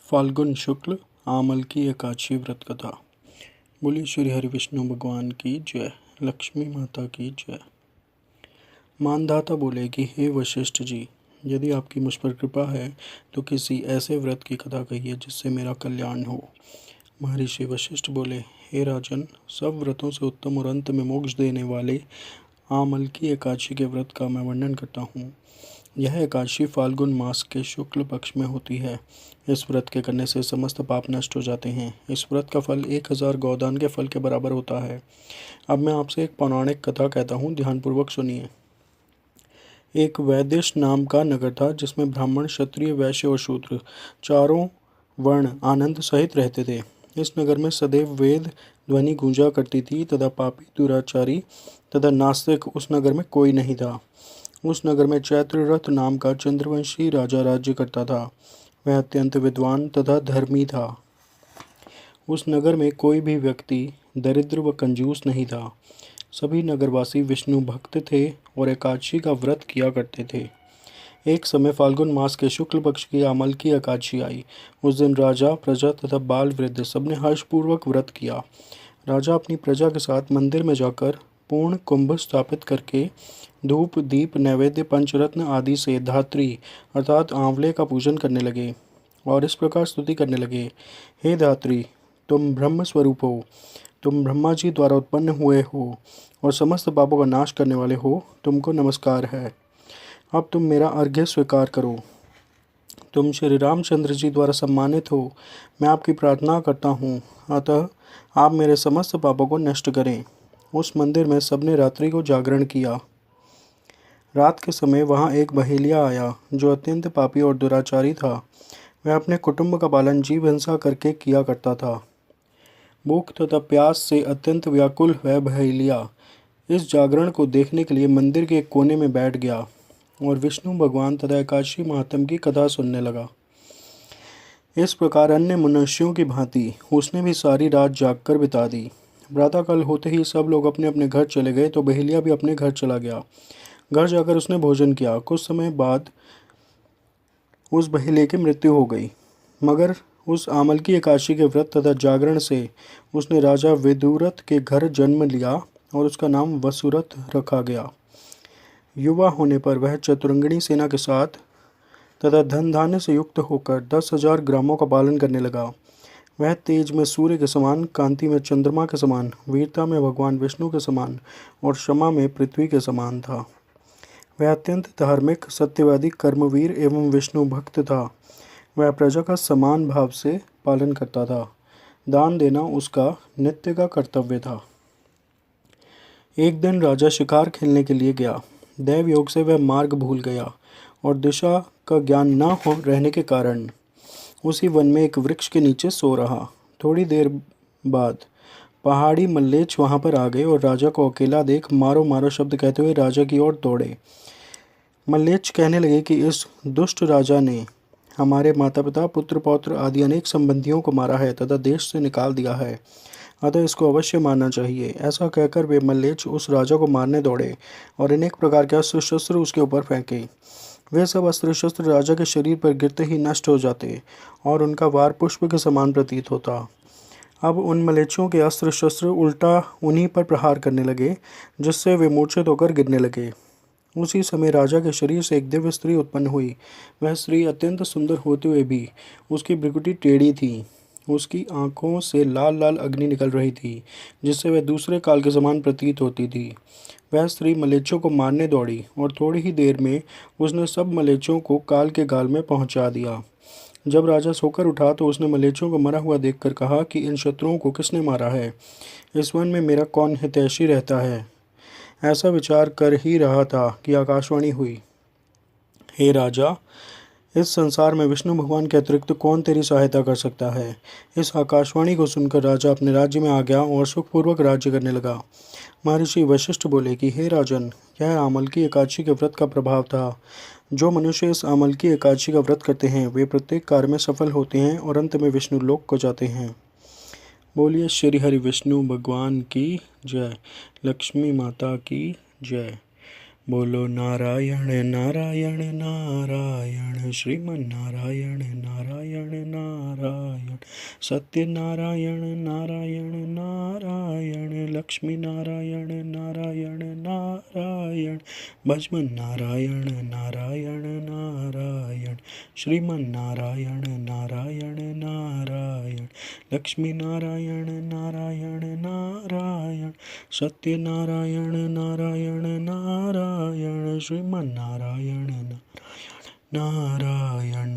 फाल्गुन शुक्ल आमल की एकादशी व्रत कथा। बोलिए श्री हरि विष्णु भगवान की जय, लक्ष्मी माता की जय। मानधाता बोले कि हे वशिष्ठ जी, यदि आपकी मुझ पर कृपा है तो किसी ऐसे व्रत की कथा कहिए जिससे मेरा कल्याण हो। महर्षि वशिष्ठ बोले, हे राजन, सब व्रतों से उत्तम और अंत में मोक्ष देने वाले आमल की एकादशी के व्रत का मैं वर्णन करता हूँ। यह एकादशी फाल्गुन मास के शुक्ल पक्ष में होती है। इस व्रत के करने से समस्त पाप नष्ट हो जाते हैं। इस व्रत का फल 1000 गौदान के फल के बराबर होता है। अब मैं आपसे एक पौराणिक कथा कहता हूँ, ध्यानपूर्वक सुनिए। एक वैदेश नाम का नगर था जिसमें ब्राह्मण, क्षत्रिय, वैश्य और शूद्र चारों वर्ण आनंद सहित रहते थे। इस नगर में सदैव वेद ध्वनि गूंजा करती थी तथा पापी, दुराचारी तथा नास्तिक उस नगर में कोई नहीं था। उस नगर में चैत्ररथ नाम का चंद्रवंशी राजा राज्य करता था। वह अत्यंत विद्वान तथा धर्मी था। उस नगर में कोई भी व्यक्ति दरिद्र व कंजूस नहीं था। सभी नगरवासी विष्णु भक्त थे और एकादशी का व्रत किया करते थे। एक समय फाल्गुन मास के शुक्ल पक्ष की आमल की एकादशी आई। उस दिन राजा, प्रजा तथा बाल वृद्ध सबने हर्षपूर्वक व्रत किया। राजा अपनी प्रजा के साथ मंदिर में जाकर पूर्ण कुंभ स्थापित करके धूप, दीप, नैवेद्य, पंचरत्न आदि से धात्री अर्थात आंवले का पूजन करने लगे और इस प्रकार स्तुति करने लगे, हे धात्री, तुम ब्रह्म स्वरूप हो, तुम ब्रह्मा जी द्वारा उत्पन्न हुए हो और समस्त पापों का नाश करने वाले हो। तुमको नमस्कार है। अब तुम मेरा अर्घ्य स्वीकार करो। तुम श्री रामचंद्र जी द्वारा सम्मानित हो। मैं आपकी प्रार्थना करता हूँ, अतः आप मेरे समस्त पापों को नष्ट करें। उस मंदिर में सबने रात्रि को जागरण किया। रात के समय वहाँ एक बहेलिया आया जो अत्यंत पापी और दुराचारी था। वह अपने कुटुंब का पालन जीव हिंसा करके किया करता था। भूख तथा प्यास से अत्यंत व्याकुल वह बहेलिया इस जागरण को देखने के लिए मंदिर के एक कोने में बैठ गया और विष्णु भगवान तथा एकादशी महात्म की कथा सुनने लगा। इस प्रकार अन्य मनुष्यों की भांति उसने भी सारी रात जागकर बिता दी। प्रातःकाल होते ही सब लोग अपने अपने घर चले गए तो बहेलिया भी अपने घर चला गया। घर जाकर उसने भोजन किया। कुछ समय बाद उस बहेलिया की मृत्यु हो गई, मगर उस आमल की एकादशी के व्रत तथा जागरण से उसने राजा विदुरथ के घर जन्म लिया और उसका नाम वसुरथ रखा गया। युवा होने पर वह चतुरंगिणी सेना के साथ तथा धन धान्य से युक्त होकर 10,000 ग्रामों का पालन करने लगा। वह तेज में सूर्य के समान, कांति में चंद्रमा के समान, वीरता में भगवान विष्णु के समान और क्षमा में पृथ्वी के समान था। वह अत्यंत धार्मिक, सत्यवादी, कर्मवीर एवं विष्णु भक्त था। वह प्रजा का समान भाव से पालन करता था। दान देना उसका नित्य का कर्तव्य था। एक दिन राजा शिकार खेलने के लिए गया। दैव योग से वह मार्ग भूल गया और दिशा का ज्ञान न हो रहने के कारण उसी वन में एक वृक्ष के नीचे सो रहा। थोड़ी देर बाद पहाड़ी मल्लेच्छ वहां पर आ गए और राजा को अकेला देख मारो मारो शब्द कहते हुए राजा की ओर दौड़े। मल्लेच्छ कहने लगे कि इस दुष्ट राजा ने हमारे माता पिता, पुत्र पौत्र आदि अनेक संबंधियों को मारा है तथा देश से निकाल दिया है, अतः इसको अवश्य मारना चाहिए। ऐसा कहकर वे मल्लेच्छ उस राजा को मारने दौड़े और अनेक प्रकार के अस्त्र शस्त्र उसके ऊपर फेंके। वे सब अस्त्र शस्त्र राजा के शरीर पर गिरते ही नष्ट हो जाते और उनका वार पुष्प के समान प्रतीत होता। अब उन मलेच्छों के अस्त्र शस्त्र उल्टा उन्हीं पर प्रहार करने लगे, जिससे वे मूर्छित होकर गिरने लगे। उसी समय राजा के शरीर से एक दिव्य स्त्री उत्पन्न हुई। वह स्त्री अत्यंत सुंदर होते हुए भी उसकी भृकुटी टेढ़ी थी। उसकी आंखों से लाल लाल अग्नि निकल रही थी, जिससे वह दूसरे काल के समान प्रतीत होती थी। वह स्त्री मलेच्छों को मारने दौड़ी और थोड़ी ही देर में उसने सब मलेच्छों को काल के गाल में पहुंचा दिया। जब राजा सोकर उठा तो उसने मलेच्छों को मरा हुआ देखकर कहा कि इन शत्रुओं को किसने मारा है? इस वन में मेरा कौन हितैषी रहता है? ऐसा विचार कर ही रहा था कि आकाशवाणी हुई, हे राजा, इस संसार में विष्णु भगवान के अतिरिक्त कौन तेरी सहायता कर सकता है? इस आकाशवाणी को सुनकर राजा अपने राज्य में आ गया और सुखपूर्वक राज्य करने लगा। महर्षि वशिष्ठ बोले कि हे राजन, यह आमल की एकादशी के व्रत का प्रभाव था। जो मनुष्य इस आमल की एकादशी का व्रत करते हैं वे प्रत्येक कार्य में सफल होते हैं और अंत में विष्णु लोक को जाते हैं। बोलिए श्री हरि विष्णु भगवान की जय, लक्ष्मी माता की जय। बोलो नारायण नारायण नारायण, श्रीमन नारायण नारायण नारायण, सत्यनारायण नारायण नारायण, लक्ष्मी नारायण नारायण नारायण, भजमन नारायण नारायण नारायण, श्रीमन नारायण नारायण नारायण, लक्ष्मी नारायण नारायण नारायण, सत्यनारायण नारायण नारायण, श्रीमन नारायण नारायण नारायण।